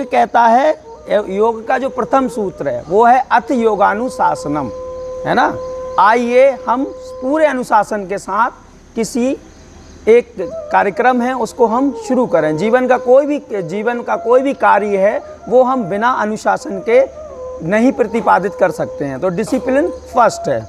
कहता है, योग का जो प्रथम सूत्र है वो है अथ योगानुशासनम, है ना। आइए हम पूरे अनुशासन के साथ किसी एक कार्यक्रम है उसको हम शुरू करें। जीवन का कोई भी कार्य है वो हम बिना अनुशासन के नहीं प्रतिपादित कर सकते हैं। तो डिसिप्लिन फर्स्ट है।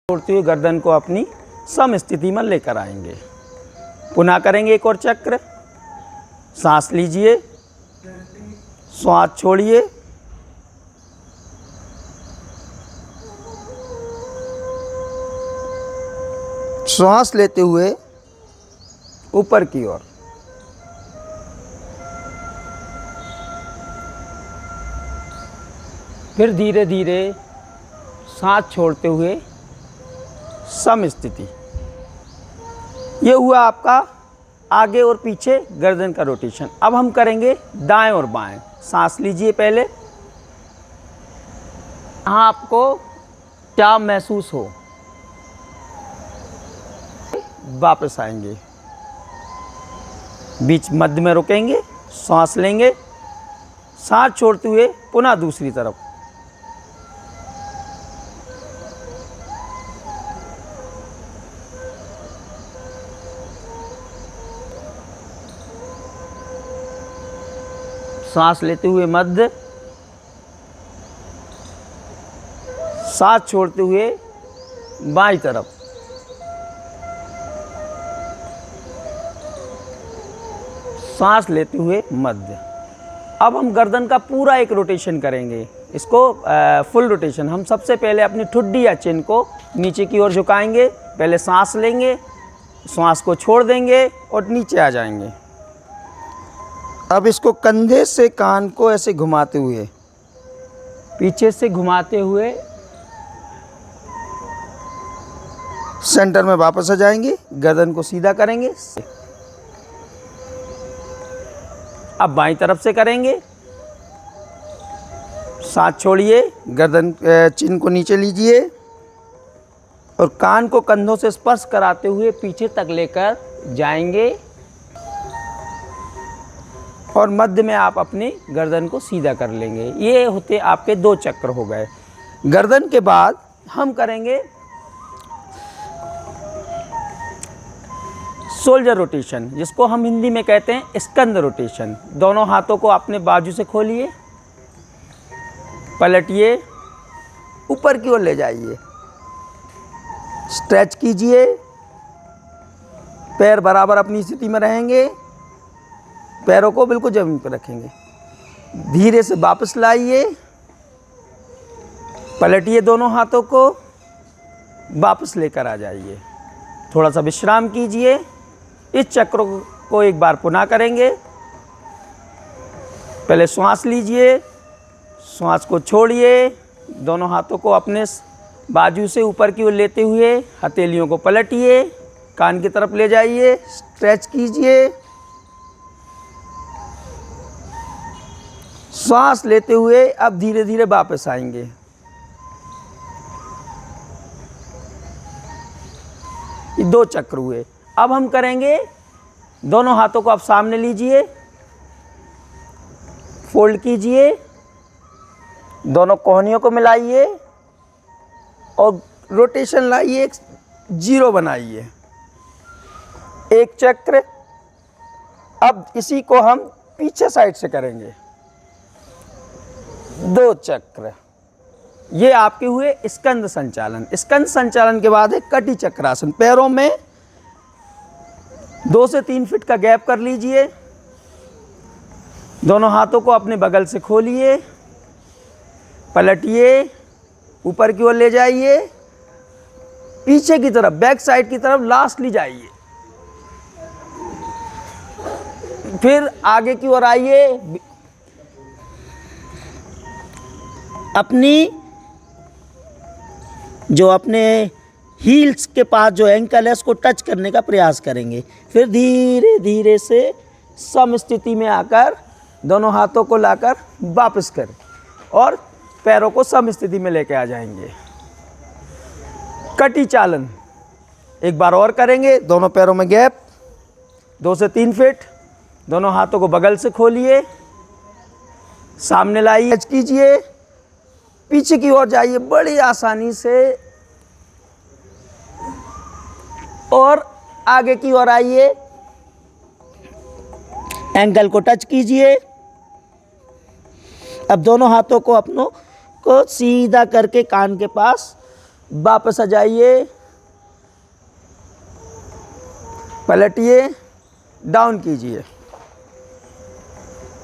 छोड़ते हुए गर्दन को अपनी सम स्थिति में लेकर आएंगे। पुनः करेंगे एक और चक्र। सांस लीजिए, श्वास छोड़िए, श्वास लेते हुए ऊपर की ओर, फिर धीरे धीरे सांस छोड़ते हुए सम स्थिति। ये हुआ आपका आगे और पीछे गर्दन का रोटेशन। अब हम करेंगे दाएं और बाएं। सांस लीजिए पहले। यहाँ आपको क्या महसूस हो, वापस आएंगे, बीच मध्य में रुकेंगे, सांस लेंगे, सांस छोड़ते हुए पुनः दूसरी तरफ। सांस लेते हुए मध्य, सांस छोड़ते हुए बाईं तरफ। सांस लेते हुए मध्य। अब हम गर्दन का पूरा एक रोटेशन करेंगे, इसको फुल रोटेशन। हम सबसे पहले अपनी ठुड्डी या चिन को नीचे की ओर झुकाएंगे। पहले सांस लेंगे, श्वास को छोड़ देंगे और नीचे आ जाएंगे। अब इसको कंधे से कान को ऐसे घुमाते हुए, पीछे से घुमाते हुए सेंटर में वापस आ जाएंगे। गर्दन को सीधा करेंगे। अब बाईं तरफ से करेंगे। सांस छोड़िए, गर्दन चिन को नीचे लीजिए और कान को कंधों से स्पर्श कराते हुए पीछे तक लेकर जाएंगे और मध्य में आप अपनी गर्दन को सीधा कर लेंगे। ये होते आपके 2 चक्र हो गए। गर्दन के बाद हम करेंगे शोल्डर रोटेशन, जिसको हम हिंदी में कहते हैं स्कंद रोटेशन। दोनों हाथों को अपने बाजू से खोलिए, पलटिए, ऊपर की ओर ले जाइए, स्ट्रेच कीजिए, पैर बराबर अपनी स्थिति में रहेंगे, पैरों को बिल्कुल जमीन पर रखेंगे। धीरे से वापस लाइए, पलटिए दोनों हाथों को, वापस लेकर आ जाइए। थोड़ा सा विश्राम कीजिए। इस चक्र को एक बार पुनः करेंगे। पहले श्वास लीजिए, श्वास को छोड़िए, दोनों हाथों को अपने बाजू से ऊपर की ओर लेते हुए हथेलियों को पलटिए, कान की तरफ ले जाइए, स्ट्रेच कीजिए, श्वास लेते हुए अब धीरे धीरे वापस आएंगे। ये 2 चक्र हुए। अब हम करेंगे, दोनों हाथों को आप सामने लीजिए, फोल्ड कीजिए, दोनों कोहनियों को मिलाइए और रोटेशन लाइए, 0 बनाइए, 1 चक्र। अब इसी को हम पीछे साइड से करेंगे, 2 चक्र। ये आपके हुए स्कंद संचालन। स्कंद संचालन के बाद है कटी चक्रासन। पैरों में 2 से 3 फीट का गैप कर लीजिए, दोनों हाथों को अपने बगल से खोलिए, पलटिए, ऊपर की ओर ले जाइए, पीछे की तरफ, बैक साइड की तरफ लास्टली जाइए, फिर आगे की ओर आइए, अपनी जो अपने हील्स के पास जो एंकल है उसको टच करने का प्रयास करेंगे। फिर धीरे धीरे से सम स्थिति में आकर दोनों हाथों को लाकर वापस करें और पैरों को सम स्थिति में लेके आ जाएंगे। कटी चालन एक बार और करेंगे। दोनों पैरों में गैप 2 से 3 फीट, दोनों हाथों को बगल से खोलिए, सामने लाइए, टच कीजिए, पीछे की ओर जाइए बड़ी आसानी से और आगे की ओर आइए, एंकल को टच कीजिए। अब दोनों हाथों को अपनों को सीधा करके कान के पास वापस आ जाइए, पलटिए, डाउन कीजिए।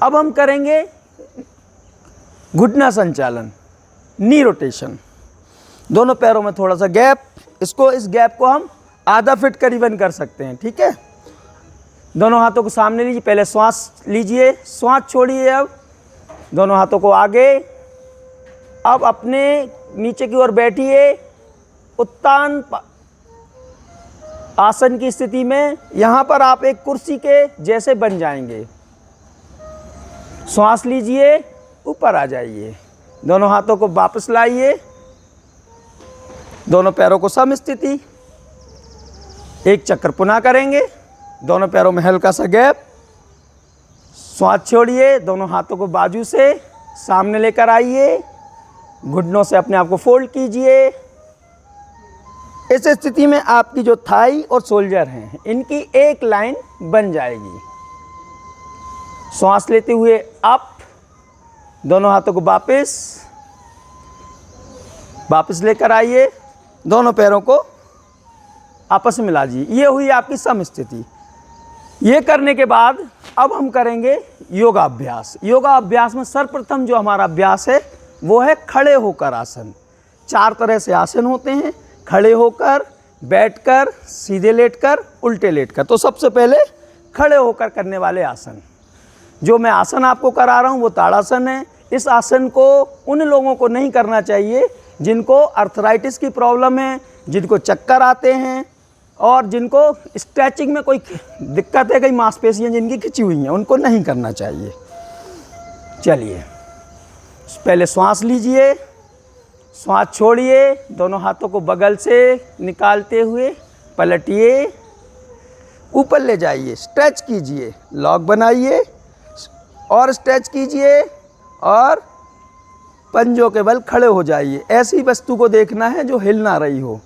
अब हम करेंगे घुटना संचालन, नी रोटेशन। दोनों पैरों में थोड़ा सा गैप, इस गैप को हम आधा फीट करीबन कर सकते हैं। ठीक है, दोनों हाथों को सामने लीजिए, पहले श्वास लीजिए, श्वास छोड़िए। अब दोनों हाथों को आगे, अब अपने नीचे की ओर बैठिए, उत्तान आसन की स्थिति में। यहाँ पर आप एक कुर्सी के जैसे बन जाएंगे। श्वास लीजिए, ऊपर आ जाइए, दोनों हाथों को वापस लाइए, दोनों पैरों को सम स्थिति, 1 चक्र पुनः करेंगे। दोनों पैरों में हल्का सा गैप, श्वास छोड़िए, दोनों हाथों को बाजू से सामने लेकर आइए, घुटनों से अपने आप को फोल्ड कीजिए। इस स्थिति में आपकी जो थाई और शोल्डर हैं इनकी एक लाइन बन जाएगी। श्वास लेते हुए अप, दोनों हाथों को वापस लेकर आइए, दोनों पैरों को आपस में मिला दीजिए। ये हुई आपकी सम स्थिति। ये करने के बाद अब हम करेंगे योगाभ्यास। योगाभ्यास में सर्वप्रथम जो हमारा अभ्यास है वो है खड़े होकर आसन। 4 तरह से आसन होते हैं। खड़े होकर, बैठकर, सीधे लेटकर, उल्टे लेटकर। तो सबसे पहले खड़े होकर करने वाले आसन, जो मैं आसन आपको करा रहा हूँ वो ताड़ासन है। इस आसन को उन लोगों को नहीं करना चाहिए जिनको अर्थराइटिस की प्रॉब्लम है, जिनको चक्कर आते हैं और जिनको स्ट्रेचिंग में कोई दिक्कत है, कई मांसपेशियाँ जिनकी खिंची हुई हैं, उनको नहीं करना चाहिए। चलिए, पहले श्वास लीजिए, श्वास छोड़िए, दोनों हाथों को बगल से निकालते हुए पलटिए, ऊपर ले जाइए, स्ट्रेच कीजिए, लॉक बनाइए और स्ट्रेच कीजिए और पंजों के बल खड़े हो जाइए। ऐसी वस्तु को देखना है जो हिल ना रही हो।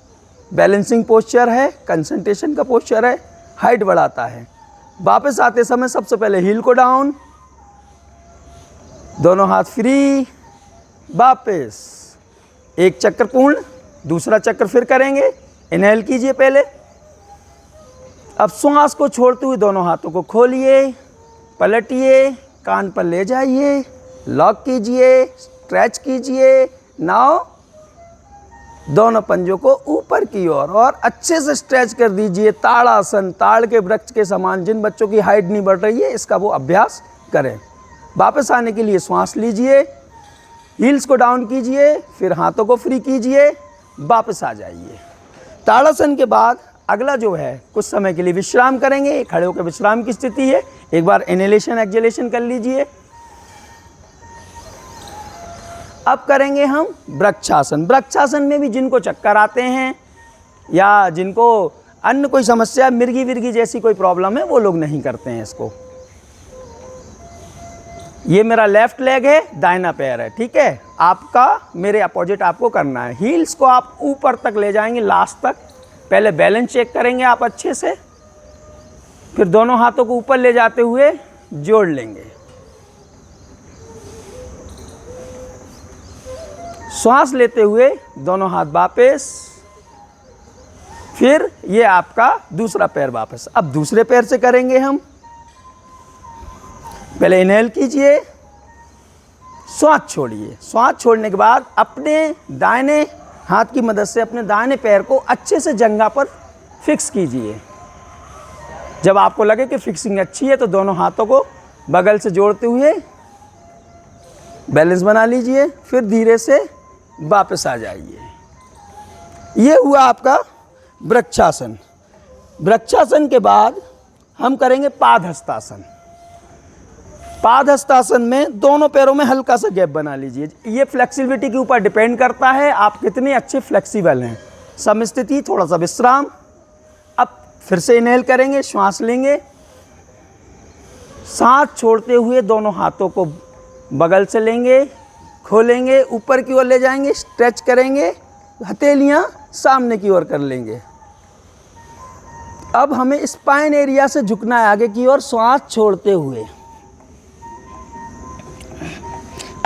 बैलेंसिंग पोस्चर है, कंसंट्रेशन का पोस्चर है, हाइट बढ़ाता है। वापस आते समय सबसे पहले हील को डाउन, दोनों हाथ फ्री, वापस एक चक्कर पूर्ण, दूसरा चक्कर फिर करेंगे। इनहेल कीजिए पहले, अब श्वास को छोड़ते हुए दोनों हाथों को खोलिए, पलटिए, कान पर ले जाइए, लॉक कीजिए, स्ट्रेच कीजिए। नाउ दोनों पंजों को ऊपर की ओर और अच्छे से स्ट्रेच कर दीजिए। ताड़ासन, ताड़ के वृक्ष के समान। जिन बच्चों की हाइट नहीं बढ़ रही है, इसका वो अभ्यास करें। वापस आने के लिए श्वास लीजिए, हील्स को डाउन कीजिए, फिर हाथों को फ्री कीजिए, वापस आ जाइए। ताड़ासन के बाद अगला जो है, कुछ समय के लिए विश्राम करेंगे। खड़े होकर विश्राम की स्थिति है। एक बार इनहेलेशन एक्सहेलेशन कर लीजिए। अब करेंगे हम वृक्षासन। वृक्षासन में भी जिनको चक्कर आते हैं या जिनको अन्य कोई समस्या, मिर्गी विर्गी जैसी कोई प्रॉब्लम है, वो लोग नहीं करते हैं इसको। ये मेरा लेफ्ट लेग है, दाहिना पैर है, ठीक है। आपका मेरे अपोजिट आपको करना है। हील्स को आप ऊपर तक ले जाएंगे, लास्ट तक। पहले बैलेंस चेक करेंगे आप अच्छे से, फिर दोनों हाथों को ऊपर ले जाते हुए जोड़ लेंगे। श्वास लेते हुए दोनों हाथ वापस, फिर ये आपका दूसरा पैर वापस। अब दूसरे पैर से करेंगे हम। पहले इनहेल कीजिए, श्वास छोड़िए। श्वास छोड़ने के बाद अपने दाहिने हाथ की मदद से अपने दाहिने पैर को अच्छे से जंघा पर फिक्स कीजिए। जब आपको लगे कि फिक्सिंग अच्छी है तो दोनों हाथों को बगल से जोड़ते हुए बैलेंस बना लीजिए, फिर धीरे से वापस आ जाइए। ये हुआ आपका वृक्षासन। वृक्षासन के बाद हम करेंगे पादहस्तासन। पादहस्तासन में दोनों पैरों में हल्का सा गैप बना लीजिए। ये फ्लेक्सिबिलिटी के ऊपर डिपेंड करता है आप कितने अच्छे फ्लेक्सिबल हैं। समस्थिति, थोड़ा सा विश्राम। अब फिर से इनहेल करेंगे, श्वास लेंगे, सांस छोड़ते हुए दोनों हाथों को बगल से लेंगे, खोलेंगे, ऊपर की ओर ले जाएंगे, स्ट्रेच करेंगे, हथेलियां सामने की ओर कर लेंगे। अब हमें स्पाइन एरिया से झुकना है आगे की ओर, श्वास छोड़ते हुए।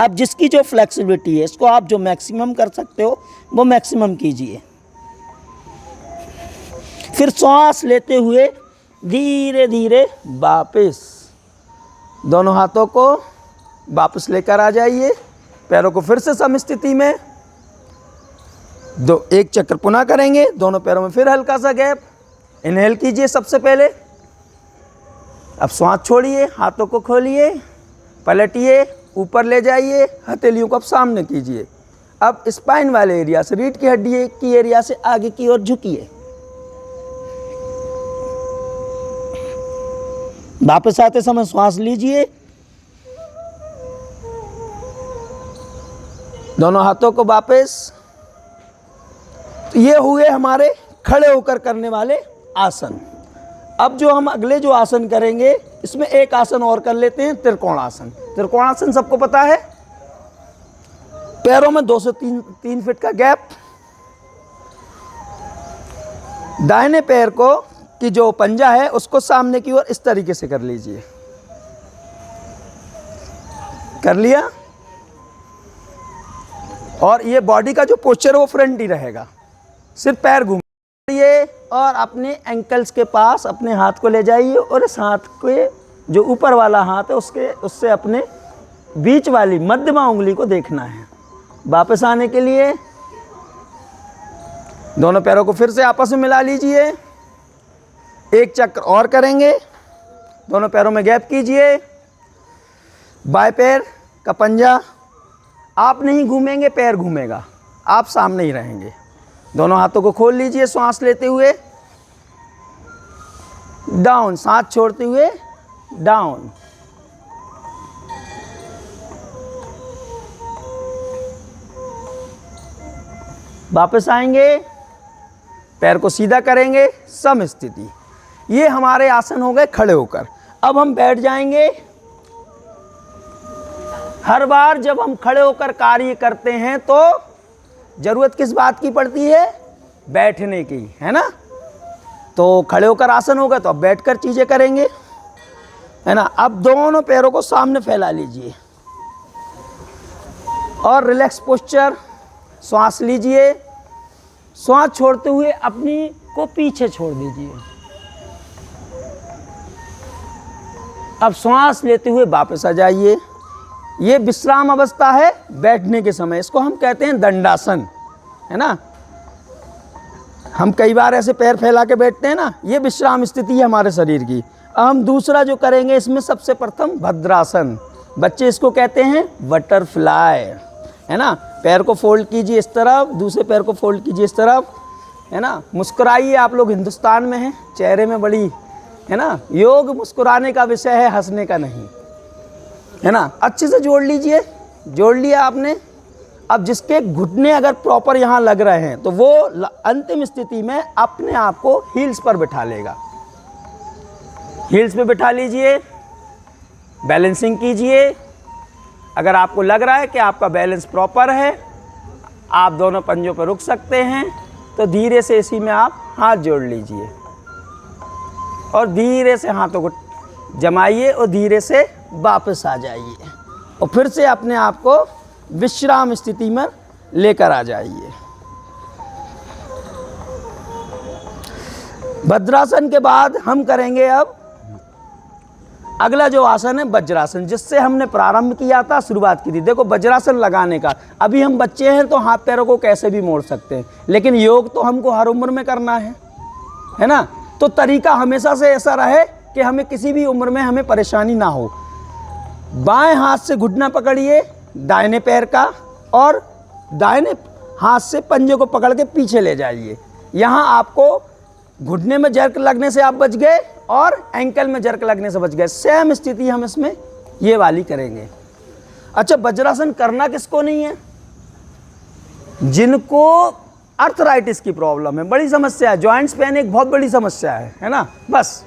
अब जिसकी जो फ्लेक्सिबिलिटी है, इसको आप जो मैक्सिमम कर सकते हो वो मैक्सिमम कीजिए। फिर श्वास लेते हुए धीरे धीरे वापस, दोनों हाथों को वापस लेकर आ जाइए। पैरों को फिर से समस्थिति में एक चक्कर पुनः करेंगे। दोनों पैरों में फिर हल्का सा गैप। इनहेल कीजिए सबसे पहले। अब श्वास छोड़िए, हाथों को खोलिए, पलटिए, ऊपर ले जाइए, हथेलियों को अब सामने कीजिए। अब स्पाइन वाले एरिया से, रीढ़ की हड्डी की एरिया से आगे की ओर झुकिए। वापस आते समय श्वास लीजिए, दोनों हाथों को वापस। तो ये हुए हमारे खड़े होकर करने वाले आसन। अब जो हम अगले जो आसन करेंगे, इसमें एक आसन और कर लेते हैं, त्रिकोणासन। त्रिकोणासन सबको पता है, पैरों में 2 से 3 फीट का गैप। दाहिने पैर को की जो पंजा है उसको सामने की ओर इस तरीके से कर लीजिए। कर लिया। और ये बॉडी का जो पोस्चर है वो फ्रंट ही रहेगा, सिर्फ पैर घूमिए और अपने एंकल्स के पास अपने हाथ को ले जाइए और इस हाथ के जो ऊपर वाला हाथ है उससे अपने बीच वाली मध्यमा उंगली को देखना है। वापस आने के लिए दोनों पैरों को फिर से आपस में मिला लीजिए, एक चक्र और करेंगे। दोनों पैरों में गैप कीजिए, बाएं पैर का पंजा आप नहीं घूमेंगे, पैर घूमेगा, आप सामने ही रहेंगे। दोनों हाथों को खोल लीजिए, श्वास लेते हुए डाउन, सांस छोड़ते हुए डाउन। वापस आएंगे, पैर को सीधा करेंगे, सम स्थिति। ये हमारे आसन हो गए खड़े होकर। अब हम बैठ जाएंगे। हर बार जब हम खड़े होकर कार्य करते हैं तो जरूरत किस बात की पड़ती है? बैठने की, है ना। तो खड़े होकर आसन होगा तो अब बैठकर चीजें करेंगे, है ना। अब दोनों पैरों को सामने फैला लीजिए और रिलैक्स पोस्चर। श्वास लीजिए, श्वास छोड़ते हुए अपनी को पीछे छोड़ दीजिए। अब श्वास लेते हुए वापस आ जाइए। ये विश्राम अवस्था है बैठने के समय, इसको हम कहते हैं दंडासन, है ना। हम कई बार ऐसे पैर फैला के बैठते हैं ना, ये विश्राम स्थिति है हमारे शरीर की। अब हम दूसरा जो करेंगे इसमें सबसे प्रथम भद्रासन, बच्चे इसको कहते हैं बटरफ्लाई, है ना। पैर को फोल्ड कीजिए इस तरफ, दूसरे पैर को फोल्ड कीजिए इस तरफ, है ना। मुस्कुराइए, आप लोग हिंदुस्तान में हैं, चेहरे में बड़ी, है ना। योग मुस्कुराने का विषय है, हंसने का नहीं, है ना। अच्छे से जोड़ लीजिए, जोड़ लिया आपने। अब जिसके घुटने अगर प्रॉपर यहाँ लग रहे हैं तो वो अंतिम स्थिति में अपने आप को हील्स पर बिठा लेगा। हील्स पे बिठा लीजिए, बैलेंसिंग कीजिए। अगर आपको लग रहा है कि आपका बैलेंस प्रॉपर है, आप दोनों पंजों पर रुक सकते हैं, तो धीरे से इसी में आप हाथ जोड़ लीजिए और धीरे से हाथों को जमाइए और धीरे से वापस आ जाइए और फिर से अपने आप को विश्राम स्थिति में लेकर आ जाइए। भद्रासन के बाद हम करेंगे अब अगला जो आसन है वज्रासन, जिससे हमने प्रारंभ किया था, शुरुआत की थी। देखो वज्रासन लगाने का, अभी हम बच्चे हैं तो हाथ पैरों को कैसे भी मोड़ सकते हैं, लेकिन योग तो हमको हर उम्र में करना है ना। तो तरीका हमेशा से ऐसा रहे कि हमें किसी भी उम्र में हमें परेशानी ना हो। बाएं हाथ से घुटना पकड़िए दाहिने पैर का और दाहिने हाथ से पंजे को पकड़ के पीछे ले जाइए। यहाँ आपको घुटने में जर्क लगने से आप बच गए और एंकल में जर्क लगने से बच गए। सेम स्थिति हम इसमें ये वाली करेंगे। अच्छा, वज्रासन करना किसको नहीं है? जिनको अर्थराइटिस की प्रॉब्लम है, बड़ी समस्या है, जॉइंट्स पेन एक बहुत बड़ी समस्या है ना। बस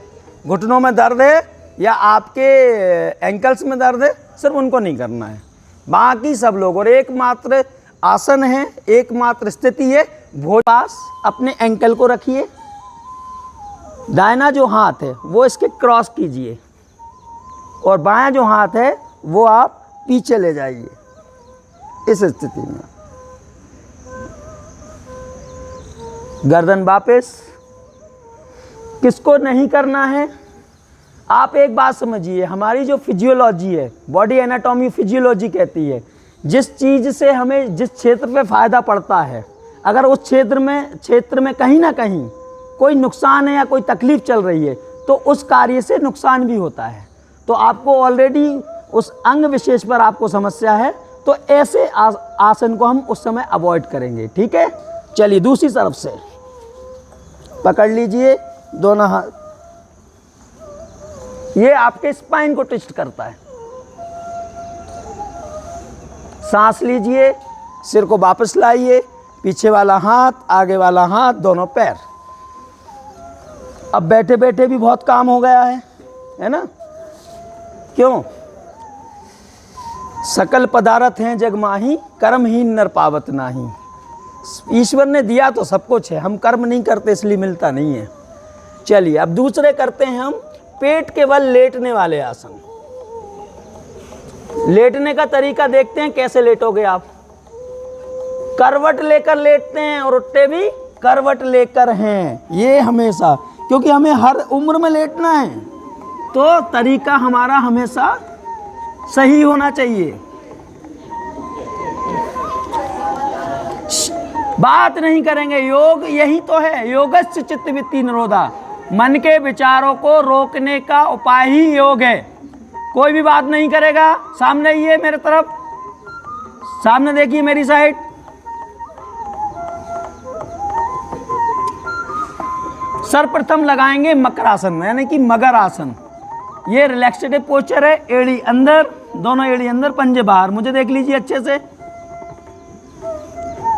घुटनों में दर्द है या आपके एंकल्स में दर्द है, सिर्फ उनको नहीं करना है, बाकी सब लोग। और एकमात्र आसन है, एकमात्र स्थिति है, भुज पास अपने एंकल को रखिए, दाहिना जो हाथ है वो इसके क्रॉस कीजिए और बायां जो हाथ है वो आप पीछे ले जाइए इस स्थिति में। गर्दन वापस। किसको नहीं करना है? आप एक बात समझिए, हमारी जो फिजियोलॉजी है, बॉडी एनाटॉमी फिजियोलॉजी कहती है, जिस चीज़ से हमें जिस क्षेत्र पे फ़ायदा पड़ता है, अगर उस क्षेत्र में कहीं ना कहीं कोई नुकसान है या कोई तकलीफ़ चल रही है तो उस कार्य से नुकसान भी होता है। तो आपको ऑलरेडी उस अंग विशेष पर आपको समस्या है, तो ऐसे आसन को हम उस समय अवॉइड करेंगे। ठीक है, चलिए दूसरी तरफ से पकड़ लीजिए दोनों हाथ। ये आपके स्पाइन को ट्विस्ट करता है। सांस लीजिए, सिर को वापस लाइए, पीछे वाला हाथ, आगे वाला हाथ, दोनों पैर। अब बैठे बैठे भी बहुत काम हो गया है ना। क्यों? सकल पदार्थ हैं जग माही, कर्महीन नर पावत नाही। ईश्वर ने दिया तो सब कुछ है, हम कर्म नहीं करते इसलिए मिलता नहीं है। चलिए अब दूसरे करते हैं हम पेट के बल लेटने वाले आसन। लेटने का तरीका देखते हैं, कैसे लेटोगे आप। करवट लेकर लेटते हैं और उठते भी करवट लेकर हैं, ये हमेशा, क्योंकि हमें हर उम्र में लेटना है, तो तरीका हमारा हमेशा सही होना चाहिए। बात नहीं करेंगे। योग यही तो है, योगस्य चित्तवृत्ति निरोधा, मन के विचारों को रोकने का उपाय ही योग है। कोई भी बात नहीं करेगा। सामने ये मेरे तरफ, सामने देखिए मेरी साइड, सर्वप्रथम लगाएंगे मकरासन यानी कि मगर आसन। ये रिलैक्सेटिव पोस्चर है, एड़ी अंदर, दोनों एड़ी अंदर, पंजे बाहर। मुझे देख लीजिए अच्छे से।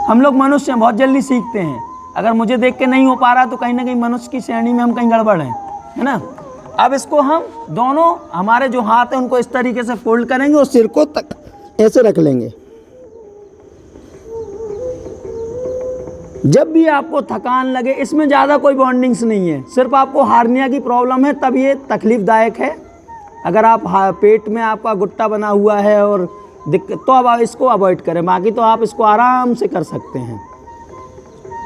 हम लोग मनुष्य हैं, बहुत जल्दी सीखते हैं। अगर मुझे देख के नहीं हो पा रहा तो कहीं ना कहीं मनुष्य की श्रेणी में हम कहीं गड़बड़ हैं, है ना। अब इसको हम दोनों, हमारे जो हाथ हैं उनको इस तरीके से फोल्ड करेंगे और सिर को तक ऐसे रख लेंगे। जब भी आपको थकान लगे, इसमें ज़्यादा कोई बॉन्डिंग्स नहीं है, सिर्फ आपको हार्निया की प्रॉब्लम है तब ये तकलीफदायक है। अगर आप पेट में आपका गुट्टा बना हुआ है और दिक्कत, तो अब इसको अवॉइड करें, बाकी तो आप इसको आराम से कर सकते हैं।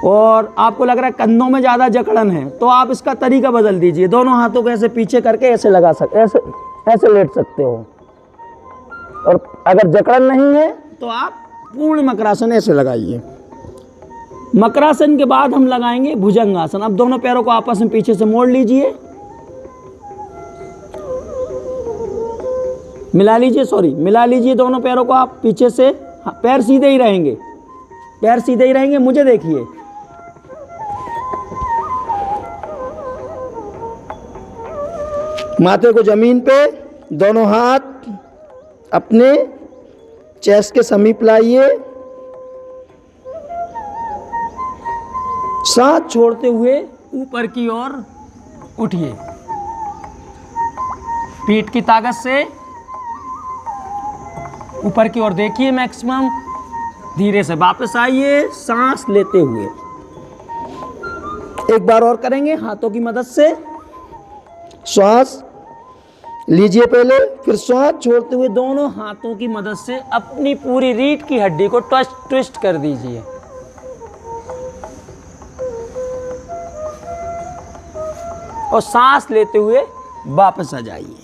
और आपको लग रहा है कंधों में ज़्यादा जकड़न है तो आप इसका तरीका बदल दीजिए, दोनों हाथों को ऐसे पीछे करके ऐसे लगा सकते, ऐसे लेट सकते हो। और अगर जकड़न नहीं है तो आप पूर्ण मकरासन ऐसे लगाइए। मकरासन के बाद हम लगाएंगे भुजंगासन। अब दोनों पैरों को आपस में पीछे से मोड़ लीजिए, मिला लीजिए दोनों पैरों को आप पीछे से। पैर सीधे ही रहेंगे, पैर सीधे ही रहेंगे। मुझे देखिए, माथे को जमीन पे, दोनों हाथ अपने चेस्ट के समीप लाइए, सांस छोड़ते हुए ऊपर की ओर उठिए, पीठ की ताकत से ऊपर की ओर देखिए मैक्सिमम। धीरे से वापस आइए सांस लेते हुए। एक बार और करेंगे हाथों की मदद से। श्वास लीजिए पहले, फिर श्वास छोड़ते हुए दोनों हाथों की मदद से अपनी पूरी रीढ़ की हड्डी को ट्विस्ट कर दीजिए। और सांस लेते हुए वापस आ जाइए।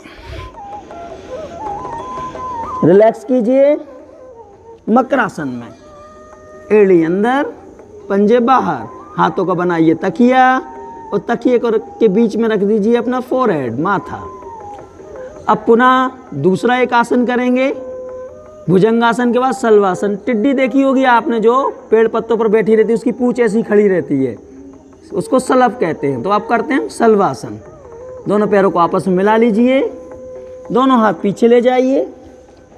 रिलैक्स कीजिए मकरासन में, एड़ी अंदर, पंजे बाहर, हाथों का बनाइए तकिया और तकिए के बीच में रख दीजिए अपना फोरहेड, माथा। अब पुनः दूसरा एक आसन करेंगे भुजंगासन के बाद सल्वासन। टिड्डी देखी होगी आपने, जो पेड़ पत्तों पर बैठी रहती है, उसकी पूंछ ऐसी खड़ी रहती है, उसको सलव कहते हैं। तो आप करते हैं सल्वासन। दोनों पैरों को आपस में मिला लीजिए, दोनों हाथ पीछे ले जाइए,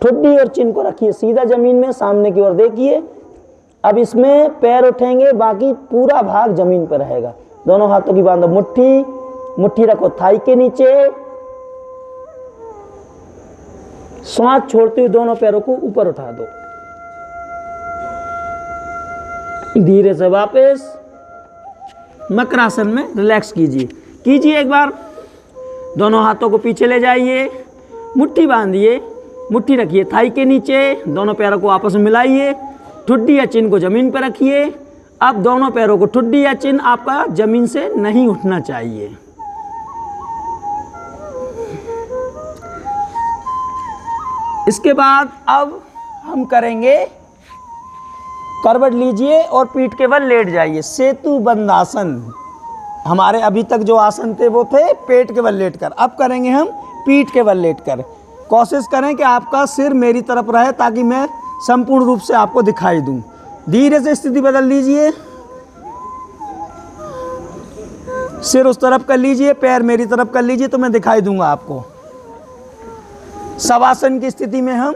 ठुड्डी और चिन को रखिए सीधा जमीन में, सामने की ओर देखिए। अब इसमें पैर उठेंगे, बाकी पूरा भाग जमीन पर रहेगा। दोनों हाथों की बांधो मुट्ठी रखो थाई के नीचे। श्वास छोड़ते हुए दोनों पैरों को ऊपर उठा दो, धीरे से वापस मकरासन में रिलैक्स कीजिए एक बार। दोनों हाथों को पीछे ले जाइए, मुट्ठी बांधिए, मुट्ठी रखिए थाई के नीचे, दोनों पैरों को आपस में मिलाइए, ठुड्डी या चिन को जमीन पर रखिए। अब दोनों पैरों को, ठुड्डी या चिन आपका जमीन से नहीं उठना चाहिए। इसके बाद अब हम करेंगे, करवट लीजिए और पीठ के बल लेट जाइए, सेतु बंधासन। हमारे अभी तक जो आसन थे वो थे पेट के बल लेट कर, अब करेंगे हम पीठ के बल लेट कर। कोशिश करें कि आपका सिर मेरी तरफ रहे ताकि मैं संपूर्ण रूप से आपको दिखाई दूं। धीरे से स्थिति बदल लीजिए, सिर उस तरफ कर लीजिए, पैर मेरी तरफ कर लीजिए तो मैं दिखाई दूंगा आपको। शवासन की स्थिति में हम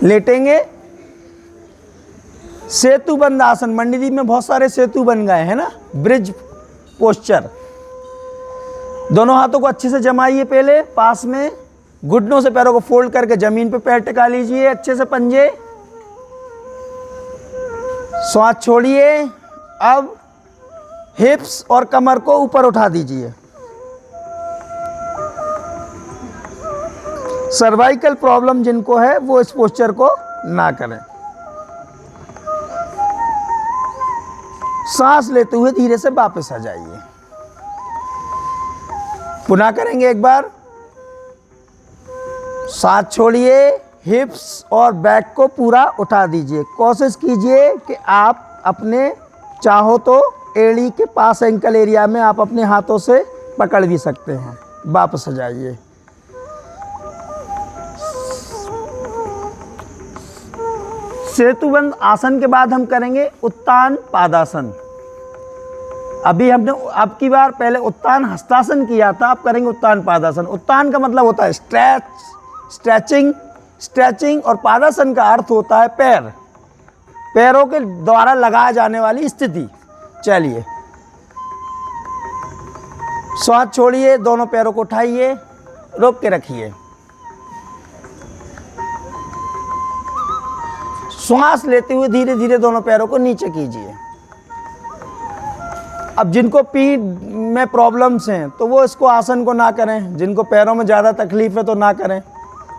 लेटेंगे। सेतु बंद आसन, मंडली में बहुत सारे सेतु बन गए हैं ना, ब्रिज पोस्चर। दोनों हाथों को अच्छे से जमाइए पहले पास में, घुटनों से पैरों को फोल्ड करके जमीन पे पैर टिका लीजिए अच्छे से, पंजे। श्वास छोड़िए। अब हिप्स और कमर को ऊपर उठा दीजिए। सर्वाइकल प्रॉब्लम जिनको है वो इस पोस्चर को ना करें। सांस लेते हुए धीरे से वापस आ जाइए। पुनः करेंगे एक बार। सांस छोड़िए, हिप्स और बैक को पूरा उठा दीजिए। कोशिश कीजिए कि आप अपने चाहो तो एड़ी के पास एंकल एरिया में आप अपने हाथों से पकड़ भी सकते हैं। वापस आ जाइए। सेतुबंद आसन के बाद हम करेंगे उत्तान पादासन। अभी हमने अब की बार पहले उत्तान हस्तासन किया था, अब करेंगे उत्तान पादासन। उत्तान का मतलब होता है स्ट्रेचिंग और पादासन का अर्थ होता है पैरों के द्वारा लगाए जाने वाली स्थिति। चलिए, श्वास छोड़िए, दोनों पैरों को उठाइए, रोक के रखिए। श्वास लेते हुए धीरे धीरे दोनों पैरों को नीचे कीजिए। अब जिनको पीठ में प्रॉब्लम्स हैं तो वो इसको आसन को ना करें, जिनको पैरों में ज़्यादा तकलीफ है तो ना करें।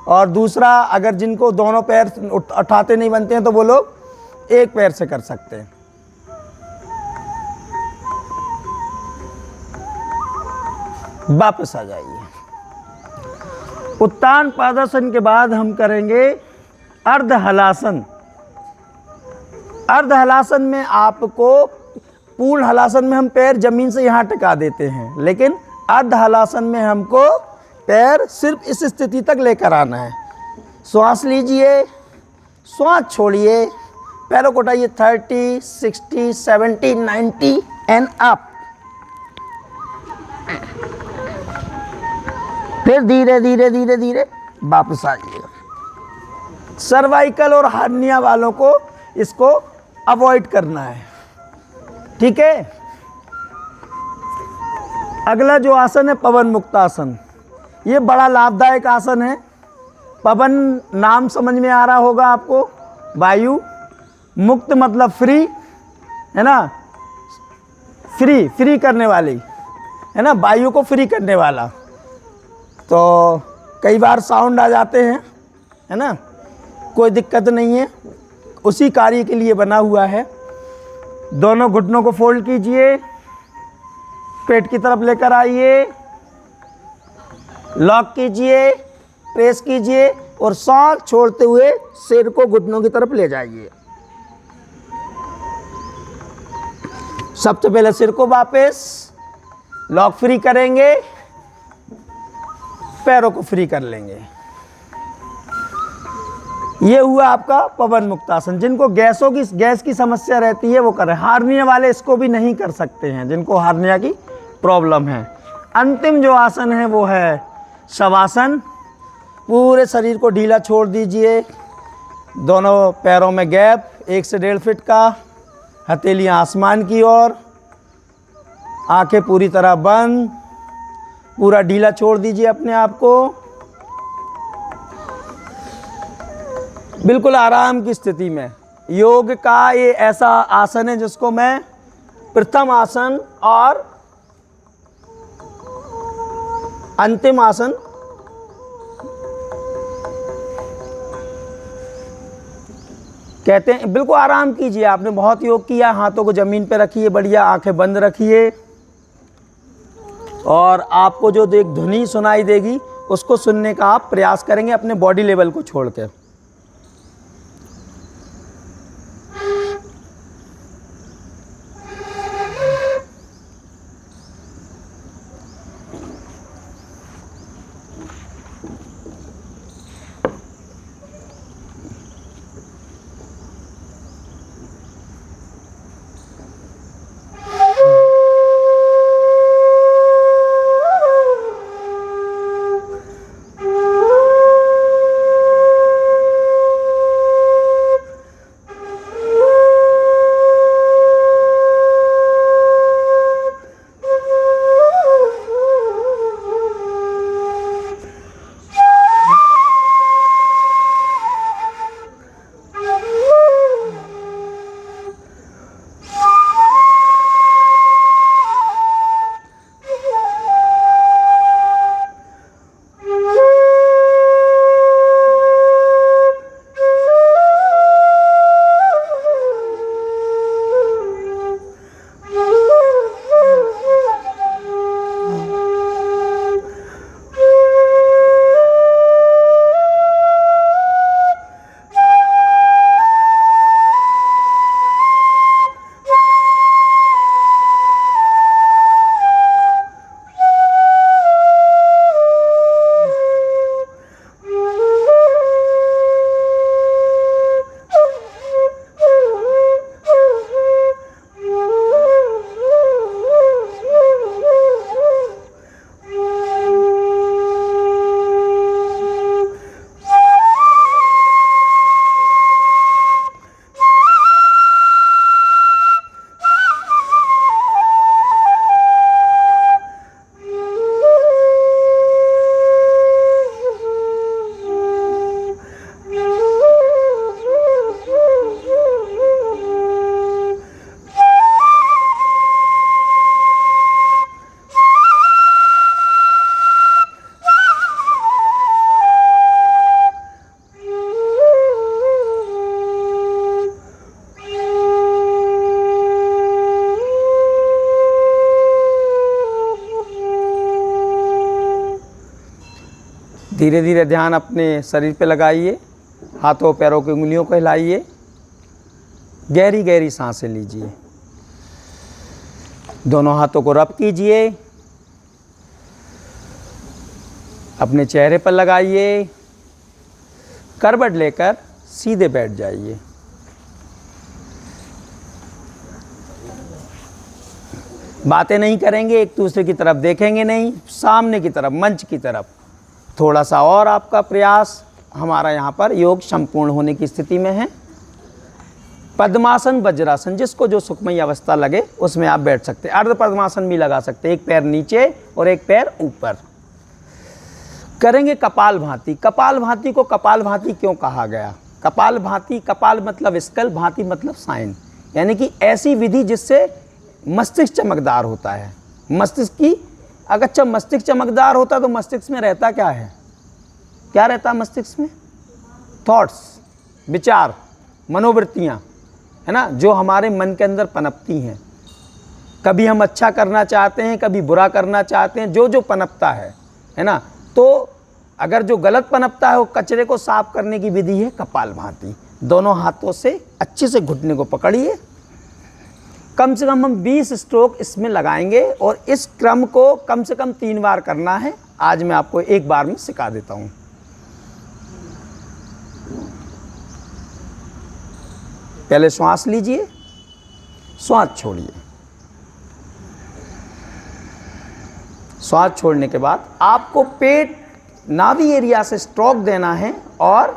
और दूसरा, अगर जिनको दोनों पैर उठाते नहीं बनते हैं तो वो लोग एक पैर से कर सकते हैं। वापस आ जाइए। उत्तान पादासन के बाद हम करेंगे अर्ध हलासन। अर्ध हलासन में आपको, पूर्ण हलासन में हम पैर जमीन से यहाँ टिका देते हैं, लेकिन अर्ध हलासन में हमको पैर सिर्फ इस स्थिति तक लेकर आना है। श्वास लीजिए, श्वास छोड़िए, पैरों को उठाइए 30, 60, 70, 90 एंड अप। फिर धीरे धीरे धीरे धीरे वापस आइए। सर्वाइकल और हार्निया वालों को इसको अवॉइड करना है, ठीक है। अगला जो आसन है पवन मुक्तासन। ये बड़ा लाभदायक आसन है। पवन नाम समझ में आ रहा होगा आपको, वायु। मुक्त मतलब फ्री, है ना, फ्री करने वाली, है ना, वायु को फ्री करने वाला। तो कई बार साउंड आ जाते हैं, है ना, कोई दिक्कत नहीं है, उसी कार्य के लिए बना हुआ है। दोनों घुटनों को फोल्ड कीजिए, पेट की तरफ लेकर आइए, लॉक कीजिए, प्रेस कीजिए और सांस छोड़ते हुए सिर को घुटनों की तरफ ले जाइए। सबसे पहले सिर को वापस लॉक फ्री करेंगे, पैरों को फ्री कर लेंगे। ये हुआ आपका पवन मुक्तासन। जिनको गैस की समस्या रहती है वो करें। हार्निया वाले इसको भी नहीं कर सकते हैं, जिनको हार्निया की प्रॉब्लम है। अंतिम जो आसन है वो है शवासन। पूरे शरीर को ढीला छोड़ दीजिए, दोनों पैरों में गैप 1 से 1.5 फीट का, हथेलियां आसमान की ओर, आंखें पूरी तरह बंद, पूरा ढीला छोड़ दीजिए अपने आप को, बिल्कुल आराम की स्थिति में। योग का ये ऐसा आसन है जिसको मैं प्रथम आसन और अंतिम आसन कहते हैं। बिल्कुल आराम कीजिए। आपने बहुत योग किया, हाथों को जमीन पे रखिए, बढ़िया आंखें बंद रखिए और आपको जो एक ध्वनि सुनाई देगी उसको सुनने का आप प्रयास करेंगे अपने बॉडी लेवल को छोड़ के। धीरे धीरे ध्यान अपने शरीर पे लगाइए, हाथों पैरों की उंगलियों को हिलाइए, गहरी गहरी सांसें लीजिए, दोनों हाथों को रब कीजिए, अपने चेहरे पर लगाइए, करवट लेकर सीधे बैठ जाइए। बातें नहीं करेंगे, एक दूसरे की तरफ देखेंगे नहीं, सामने की तरफ, मंच की तरफ। थोड़ा सा और आपका प्रयास, हमारा यहाँ पर योग संपूर्ण होने की स्थिति में है। पद्मासन, वज्रासन, जिसको जो सुखमयी अवस्था लगे उसमें आप बैठ सकते हैं। अर्ध पद्मासन भी लगा सकते हैं, एक पैर नीचे और एक पैर ऊपर। करेंगे कपाल भांति। कपाल भांति को कपाल भांति क्यों कहा गया? कपाल भांति, कपाल मतलब स्कल, भांति मतलब साइन, यानी कि ऐसी विधि जिससे मस्तिष्क चमकदार होता है। मस्तिष्क की अगर मस्तिष्क चमकदार होता तो मस्तिष्क में रहता क्या है? क्या रहता है मस्तिष्क में? थॉट्स, विचार, मनोवृत्तियाँ, है ना, जो हमारे मन के अंदर पनपती हैं। कभी हम अच्छा करना चाहते हैं, कभी बुरा करना चाहते हैं, जो जो पनपता है ना। तो अगर जो गलत पनपता है वो कचरे को साफ करने की विधि है कपाल भांति। दोनों हाथों से अच्छे से घुटने को पकड़िए। कम से कम हम 20 स्ट्रोक इसमें लगाएंगे और इस क्रम को कम से कम 3 बार करना है। आज मैं आपको एक बार में सिखा देता हूँ। पहले श्वास लीजिए, श्वास छोड़िए। श्वास छोड़ने के बाद आपको पेट, नाभि एरिया से स्ट्रोक देना है और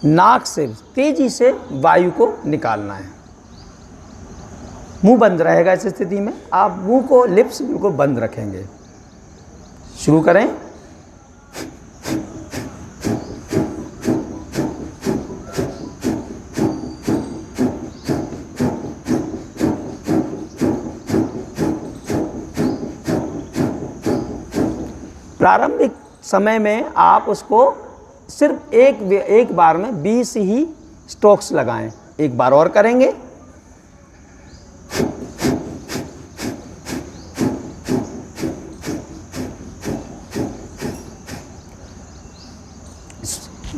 नाक से तेजी से वायु को निकालना है। मुंह बंद रहेगा इस स्थिति में। आप मुंह को, लिप्स बिल्कुल बंद रखेंगे। शुरू करें। प्रारंभिक समय में आप उसको सिर्फ एक बार में 20 ही स्ट्रोक्स लगाएं। एक बार और करेंगे।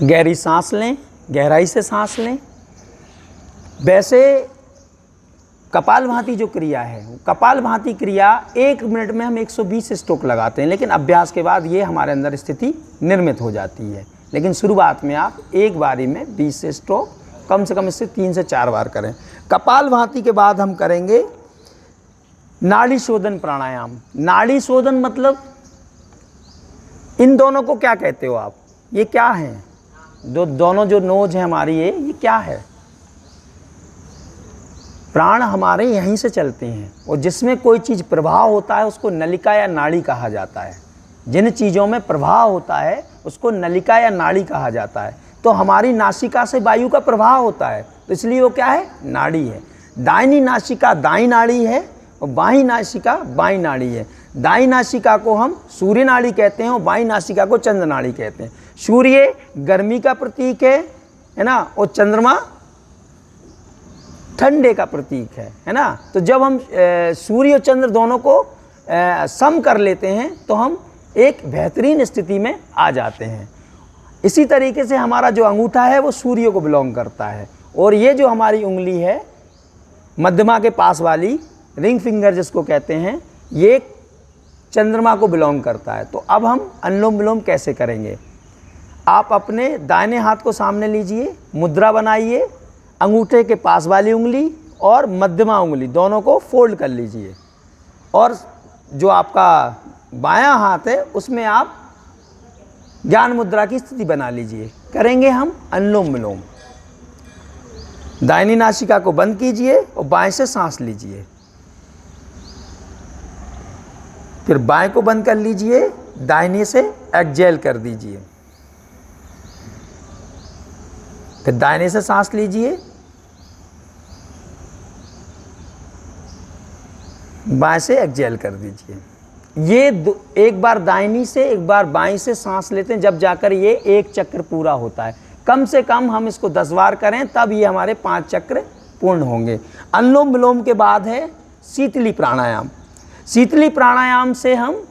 गहरी सांस लें, गहराई से सांस लें। वैसे कपाल भांति जो क्रिया है, कपाल भांति क्रिया 1 मिनट में हम 120 स्ट्रोक लगाते हैं, लेकिन अभ्यास के बाद ये हमारे अंदर स्थिति निर्मित हो जाती है। लेकिन शुरुआत में आप एक बारी में 20 स्ट्रोक, कम से कम इससे 3 से 4 बार करें। कपाल भांति के बाद हम करेंगे नाड़ी शोधन प्राणायाम। नाड़ी शोधन मतलब इन दोनों को क्या कहते हो आप? ये क्या है? दोनों जो नोज है हमारी, ये क्या है? प्राण हमारे यहीं से चलते हैं और जिसमें कोई चीज़ प्रवाह होता है उसको नलिका या नाड़ी कहा जाता है। जिन चीज़ों में प्रवाह होता है उसको नलिका या नाड़ी कहा जाता है। तो हमारी नासिका से वायु का प्रवाह होता है, तो इसलिए वो क्या है? नाड़ी है। दाहिनी नासिका दाईं नाड़ी है और बाईं नासिका बाईं नाड़ी है। दाईं नासिका को हम सूर्य नाड़ी कहते हैं और बाईं नासिका को चंद्र नाड़ी कहते हैं। सूर्य गर्मी का प्रतीक है ना, और चंद्रमा ठंडे का प्रतीक है ना। तो जब हम सूर्य और चंद्र दोनों को सम कर लेते हैं तो हम एक बेहतरीन स्थिति में आ जाते हैं। इसी तरीके से हमारा जो अंगूठा है वो सूर्य को बिलोंग करता है और ये जो हमारी उंगली है मध्यमा के पास वाली, रिंग फिंगर जिसको कहते हैं, ये चंद्रमा को बिलोंग करता है। तो अब हम अनुलोम विलोम कैसे करेंगे? आप अपने दाहिने हाथ को सामने लीजिए, मुद्रा बनाइए, अंगूठे के पास वाली उंगली और मध्यमा उंगली दोनों को फोल्ड कर लीजिए और जो आपका बायां हाथ है उसमें आप ज्ञान मुद्रा की स्थिति बना लीजिए। करेंगे हम अनुलोम विलोम। दाहिनी नासिका को बंद कीजिए और बाएं से सांस लीजिए, फिर बाएं को बंद कर लीजिए, दाहिने से एक्सहेल कर दीजिए, फिर दाहिने से सांस लीजिए, बाएं से एक्सहेल कर दीजिए। ये एक बार दाहिनी से एक बार बाएं से सांस लेते हैं, जब जाकर ये एक चक्र पूरा होता है। कम से कम हम इसको 10 बार करें तब ये हमारे 5 चक्र पूर्ण होंगे। अनुलोम विलोम के बाद है शीतली प्राणायाम। शीतली प्राणायाम से हम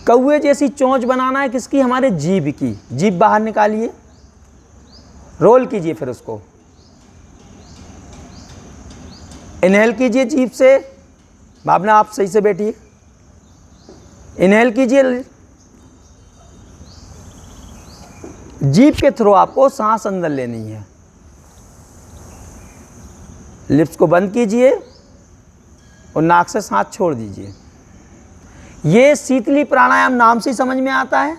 कौवे जैसी चोंच बनाना है किसकी? हमारे जीभ की। जीभ बाहर निकालिए, रोल कीजिए, फिर उसको इनहेल कीजिए जीभ से। भावना आप सही से बैठिए, इनहेल कीजिए। जीभ के थ्रू आपको सांस अंदर लेनी है। लिप्स को बंद कीजिए और नाक से सांस छोड़ दीजिए। ये शीतली प्राणायाम नाम से समझ में आता है,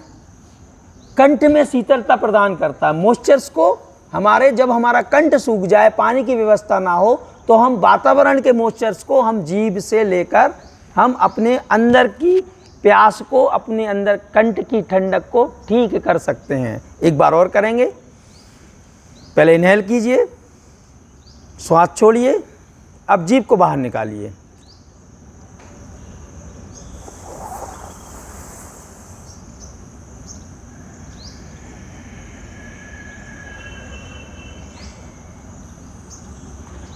कंठ में शीतलता प्रदान करता है। मॉइस्चर्स को हमारे, जब हमारा कंठ सूख जाए, पानी की व्यवस्था ना हो, तो हम वातावरण के मॉइस्चर्स को हम जीभ से लेकर हम अपने अंदर की प्यास को, अपने अंदर कंठ की ठंडक को ठीक कर सकते हैं। एक बार और करेंगे। पहले इनहेल कीजिए, श्वास छोड़िए, अब जीभ को बाहर निकालिए।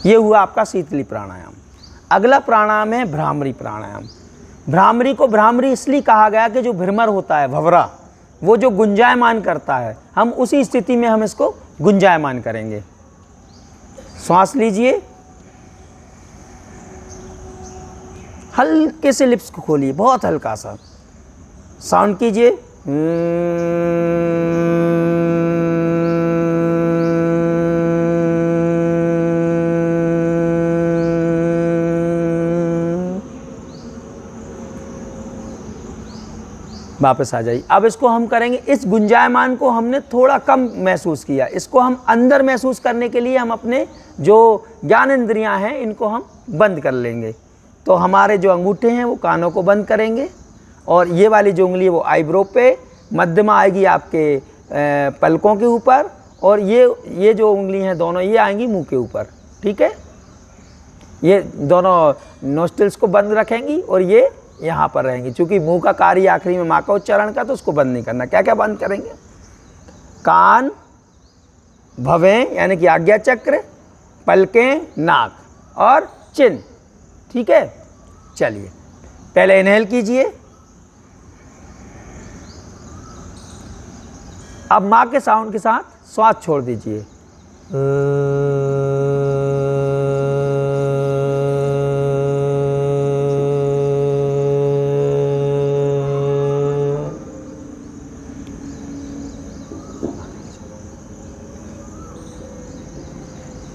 ये हुआ आपका शीतली प्राणायाम। अगला प्राणायाम है भ्रामरी प्राणायाम। भ्रामरी को भ्रामरी इसलिए कहा गया कि जो भ्रमर होता है, भंवरा, वो जो गुंजायमान करता है, हम उसी स्थिति में हम इसको गुंजायमान करेंगे। श्वास लीजिए, हल्के से लिप्स को खोलिए, बहुत हल्का सा साउंड कीजिए। वापस आ जाइए। अब इसको हम करेंगे, इस गुंजायमान को हमने थोड़ा कम महसूस किया, इसको हम अंदर महसूस करने के लिए हम अपने जो ज्ञान इंद्रियां हैं इनको हम बंद कर लेंगे। तो हमारे जो अंगूठे हैं वो कानों को बंद करेंगे, और ये वाली जो उंगली है वो आईब्रो पे, मध्यमा आएगी आपके पलकों के ऊपर, और ये जो उंगली हैं दोनों ये आएंगी मुंह के ऊपर। ठीक है, ये दोनों नोस्ट्रिल्स को बंद रखेंगी और ये यहाँ पर रहेंगी। चूंकि मुंह का कार्य आखिरी में माँ का उच्चारण का, तो उसको बंद नहीं करना। क्या क्या बंद करेंगे? कान, भवें यानी कि आज्ञा चक्र, पलकें, नाक और चिन। ठीक है, चलिए पहले इनहेल कीजिए। अब माँ के साउंड के साथ श्वास छोड़ दीजिए।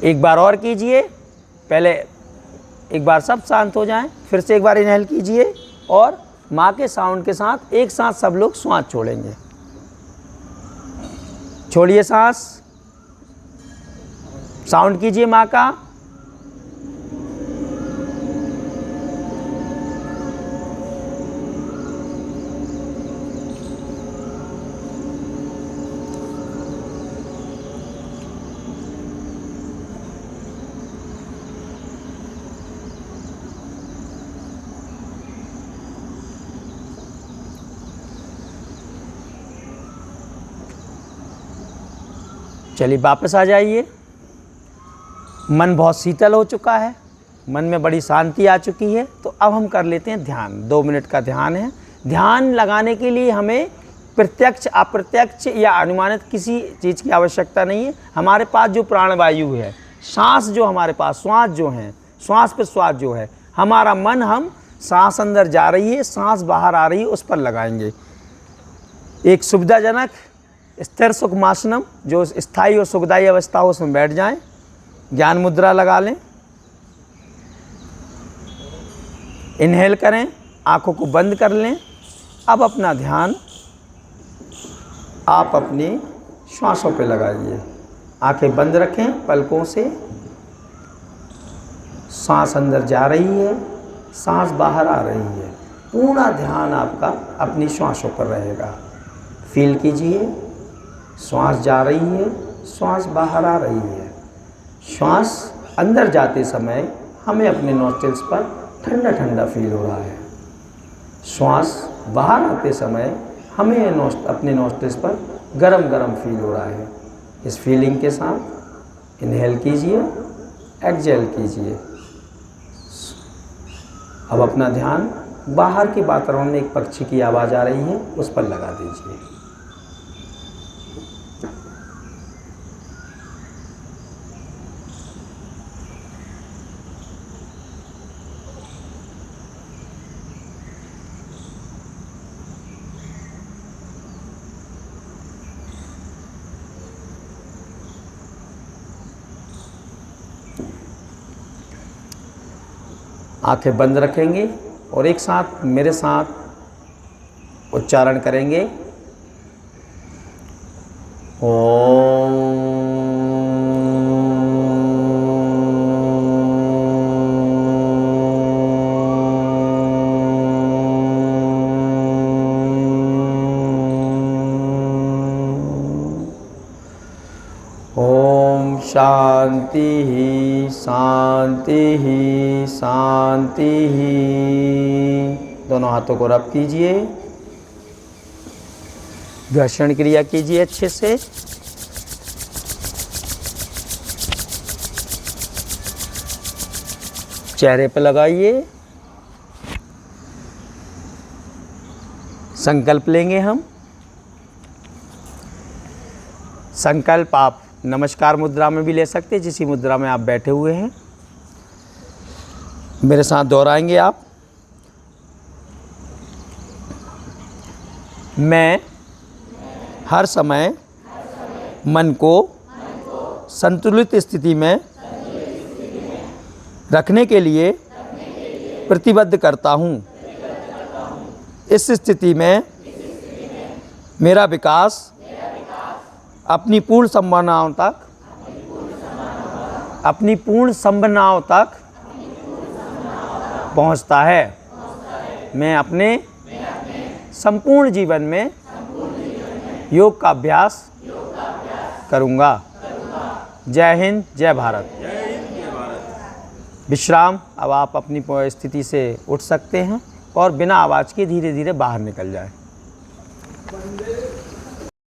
एक बार और कीजिए। पहले एक बार सब शांत हो जाएं, फिर से एक बार इनहेल कीजिए और माँ के साउंड के साथ एक साथ सब लोग श्वास छोड़ेंगे। छोड़िए सांस, साउंड कीजिए माँ का। चलिए वापस आ जाइए। मन बहुत शीतल हो चुका है, मन में बड़ी शांति आ चुकी है। तो अब हम कर लेते हैं ध्यान। 2 मिनट का ध्यान है। ध्यान लगाने के लिए हमें प्रत्यक्ष, अप्रत्यक्ष या अनुमानित किसी चीज़ की आवश्यकता नहीं है। हमारे पास जो प्राणवायु है, सांस जो हमारे पास, श्वास जो हैं, श्वास पर श्वास जो है, हमारा मन, हम सांस अंदर जा रही है, सांस बाहर आ रही है, उस पर लगाएंगे। एक सुविधाजनक स्थिर सुखमासनम, जो स्थायी और सुखदायी अवस्था हो, उसमें बैठ जाएं। ज्ञान मुद्रा लगा लें, इनहेल करें, आंखों को बंद कर लें। अब अपना ध्यान आप अपनी श्वासों पे लगाइए। आंखें बंद रखें, पलकों से सांस अंदर जा रही है, सांस बाहर आ रही है। पूरा ध्यान आपका अपनी श्वासों पर रहेगा। फील कीजिए, श्वास जा रही है, श्वास बाहर आ रही है। श्वास अंदर जाते समय हमें अपने नोस्ट्रिल्स पर ठंडा ठंडा फील हो रहा है। श्वास बाहर आते समय हमें अपने नोस्ट्रिल्स पर गरम गरम फील हो रहा है। इस फीलिंग के साथ इनहेल कीजिए, एक्सहेल कीजिए। अब अपना ध्यान बाहर के वातावरण में एक पक्षी की आवाज़ आ रही है, उस पर लगा दीजिए। आंखें बंद रखेंगे और एक साथ मेरे साथ उच्चारण करेंगे। ओम। ओम शांति ही शांति ही शांति ही। दोनों हाथों को रब कीजिए, घर्षण क्रिया कीजिए अच्छे से। चेहरे पर लगाइए। संकल्प लेंगे हम। संकल्प आप नमस्कार मुद्रा में भी ले सकते हैं, जिस मुद्रा में आप बैठे हुए हैं। मेरे साथ दोहराएंगे आप। मैं हर समय मन को संतुलित स्थिति में रखने के लिए प्रतिबद्ध करता हूँ। इस स्थिति में मेरा विकास अपनी पूर्ण संभावनाओं तक पहुँचता है। मैं अपने संपूर्ण जीवन में योग का अभ्यास करूँगा। जय हिंद, जय भारत। विश्राम। अब आप अपनी स्थिति से उठ सकते हैं और बिना आवाज़ के धीरे धीरे बाहर निकल जाएं।